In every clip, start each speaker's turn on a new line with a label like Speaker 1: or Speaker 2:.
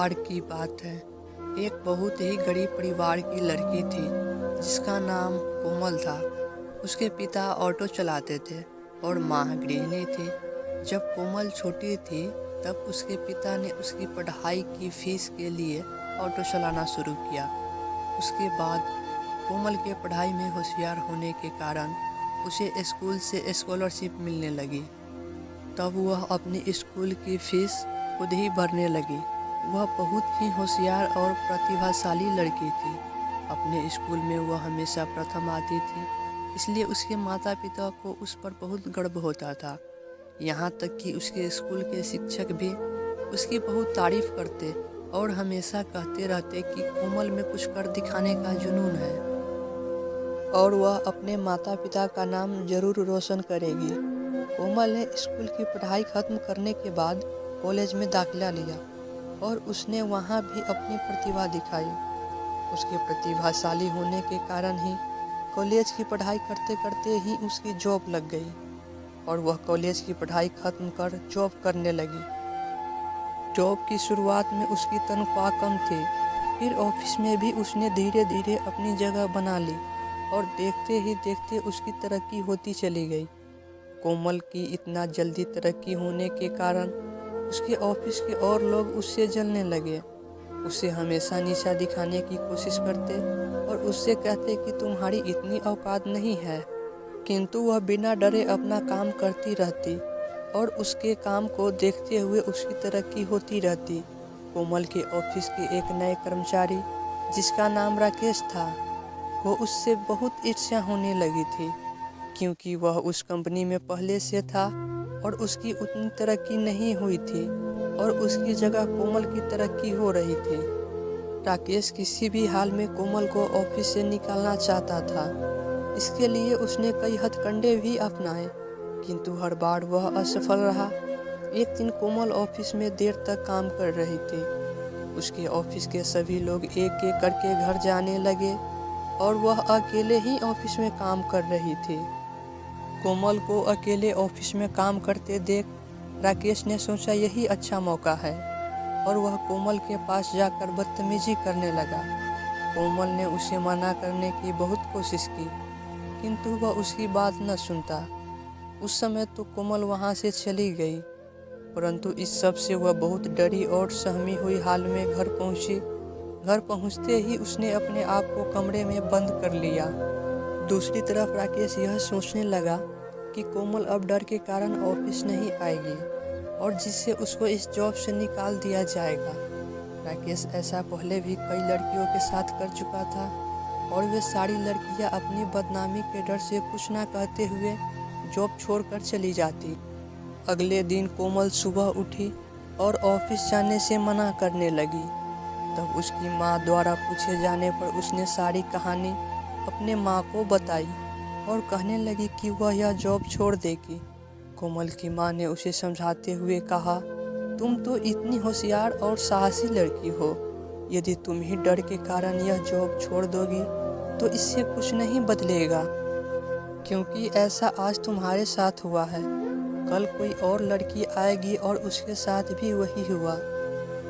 Speaker 1: बार की बात है। एक बहुत ही गरीब परिवार की लड़की थी जिसका नाम कोमल था। उसके पिता ऑटो चलाते थे और माँ गृहिणी थी। जब कोमल छोटी थी तब उसके पिता ने उसकी पढ़ाई की फीस के लिए ऑटो चलाना शुरू किया। उसके बाद कोमल के पढ़ाई में होशियार होने के कारण उसे स्कूल से स्कॉलरशिप मिलने लगी। तब वह अपनी स्कूल की फीस खुद ही भरने लगी। वह बहुत ही होशियार और प्रतिभाशाली लड़की थी। अपने स्कूल में वह हमेशा प्रथम आती थी, इसलिए उसके माता पिता को उस पर बहुत गर्व होता था। यहाँ तक कि उसके स्कूल के शिक्षक भी उसकी बहुत तारीफ करते और हमेशा कहते रहते कि कोमल में कुछ कर दिखाने का जुनून है और वह अपने माता पिता का नाम जरूर रोशन करेगी। कोमल ने स्कूल की पढ़ाई खत्म करने के बाद कॉलेज में दाखिला लिया और उसने वहाँ भी अपनी प्रतिभा दिखाई। उसके प्रतिभाशाली होने के कारण ही कॉलेज की पढ़ाई करते करते ही उसकी जॉब लग गई और वह कॉलेज की पढ़ाई खत्म कर जॉब करने लगी। जॉब की शुरुआत में उसकी तनख्वाह कम थी, फिर ऑफिस में भी उसने धीरे धीरे अपनी जगह बना ली और देखते ही देखते उसकी तरक्की होती चली गई। कोमल की इतना जल्दी तरक्की होने के कारण उसके ऑफिस के और लोग उससे जलने लगे। उसे हमेशा नीचा दिखाने की कोशिश करते और उससे कहते कि तुम्हारी इतनी औकात नहीं है, किंतु वह बिना डरे अपना काम करती रहती और उसके काम को देखते हुए उसकी तरक्की होती रहती। कोमल के ऑफिस के एक नए कर्मचारी जिसका नाम राकेश था, वो उससे बहुत ईर्ष्या होने लगी थी, क्योंकि वह उस कंपनी में पहले से था और उसकी उतनी तरक्की नहीं हुई थी और उसकी जगह कोमल की तरक्की हो रही थी। राकेश किसी भी हाल में कोमल को ऑफिस से निकालना चाहता था। इसके लिए उसने कई हथकंडे भी अपनाए, किंतु हर बार वह असफल रहा। एक दिन कोमल ऑफिस में देर तक काम कर रही थी। उसके ऑफिस के सभी लोग एक एक करके घर जाने लगे और वह अकेले ही ऑफिस में काम कर रही थी। कोमल को अकेले ऑफिस में काम करते देख राकेश ने सोचा यही अच्छा मौका है और वह कोमल के पास जाकर बदतमीजी करने लगा। कोमल ने उसे मना करने की बहुत कोशिश की, किंतु वह उसकी बात न सुनता। उस समय तो कोमल वहाँ से चली गई, परंतु इस सब से वह बहुत डरी और सहमी हुई हाल में घर पहुँची। घर पहुँचते ही उसने अपने आप को कमरे में बंद कर लिया। दूसरी तरफ राकेश यह सोचने लगा कि कोमल अब डर के कारण ऑफिस नहीं आएगी और जिससे उसको इस जॉब से निकाल दिया जाएगा। राकेश ऐसा पहले भी कई लड़कियों के साथ कर चुका था और वे सारी लड़कियां अपनी बदनामी के डर से कुछ ना कहते हुए जॉब छोड़कर चली जाती। अगले दिन कोमल सुबह उठी और ऑफिस जाने से मना करने लगी। तब उसकी माँ द्वारा पूछे जाने पर उसने सारी कहानी अपने माँ को बताई और कहने लगी कि वह यह जॉब छोड़ देगी। कोमल की माँ ने उसे समझाते हुए कहा, तुम तो इतनी होशियार और साहसी लड़की हो, यदि तुम ही डर के कारण यह जॉब छोड़ दोगी तो इससे कुछ नहीं बदलेगा, क्योंकि ऐसा आज तुम्हारे साथ हुआ है, कल कोई और लड़की आएगी और उसके साथ भी वही हुआ,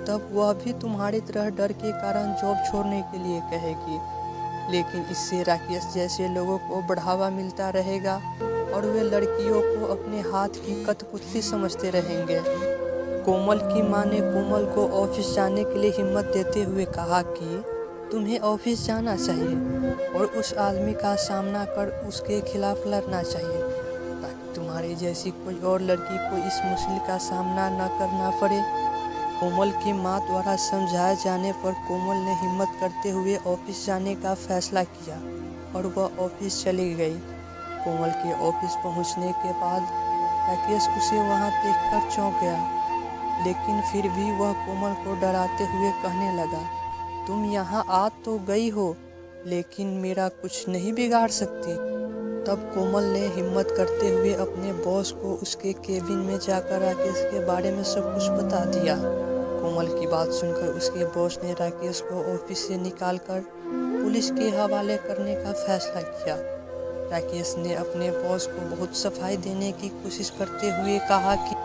Speaker 1: तब वह भी तुम्हारी तरह डर के कारण जॉब छोड़ने के लिए कहेगी। लेकिन इससे राकेश जैसे लोगों को बढ़ावा मिलता रहेगा और वे लड़कियों को अपने हाथ की कठपुतली समझते रहेंगे। कोमल की माँ ने कोमल को ऑफिस जाने के लिए हिम्मत देते हुए कहा कि तुम्हें ऑफिस जाना चाहिए और उस आदमी का सामना कर उसके खिलाफ लड़ना चाहिए, ताकि तुम्हारी जैसी कोई और लड़की को इस मुश्किल का सामना न करना पड़े। कोमल की माँ द्वारा समझाए जाने पर कोमल ने हिम्मत करते हुए ऑफिस जाने का फैसला किया और वह ऑफिस चली गई। कोमल के ऑफिस पहुंचने के बाद राकेश उसे वहां देखकर चौंक गया, लेकिन फिर भी वह कोमल को डराते हुए कहने लगा, तुम यहाँ आ तो गई हो, लेकिन मेरा कुछ नहीं बिगाड़ सकती। तब कोमल ने हिम्मत करते हुए अपने बॉस को उसके केबिन में जाकर राकेश के बारे में सब कुछ बता दिया। कोमल की बात सुनकर उसके बॉस ने राकेश को ऑफिस से निकालकर पुलिस के हवाले करने का फैसला किया। राकेश ने अपने बॉस को बहुत सफाई देने की कोशिश करते हुए कहा कि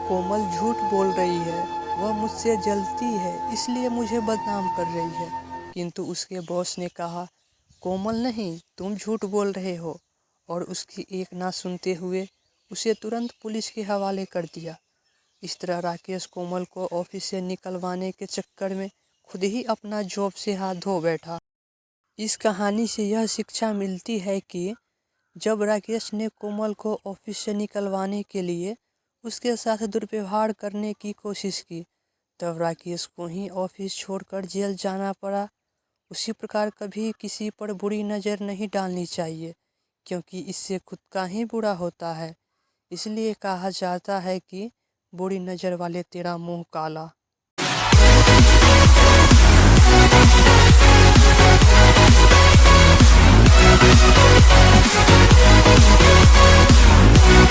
Speaker 1: कोमल झूठ बोल रही है वह मुझसे जलती है इसलिए मुझे बदनाम कर रही है। किंतु उसके बॉस ने कहा, कोमल नहीं, तुम झूठ बोल रहे हो, और उसकी एक ना सुनते हुए उसे तुरंत पुलिस के हवाले कर दिया। इस तरह राकेश कोमल को ऑफिस से निकलवाने के चक्कर में खुद ही अपना जॉब से हाथ धो बैठा। इस कहानी से यह शिक्षा मिलती है कि जब राकेश ने कोमल को ऑफिस से निकलवाने के लिए उसके साथ दुर्व्यवहार करने की कोशिश की, तब राकेश को ही ऑफिस छोड़कर जेल जाना पड़ा। उसी प्रकार कभी किसी पर बुरी नज़र नहीं डालनी चाहिए, क्योंकि इससे खुद का ही बुरा होता है। इसलिए कहा जाता है कि बुरी नज़र वाले तेरा मुंह काला।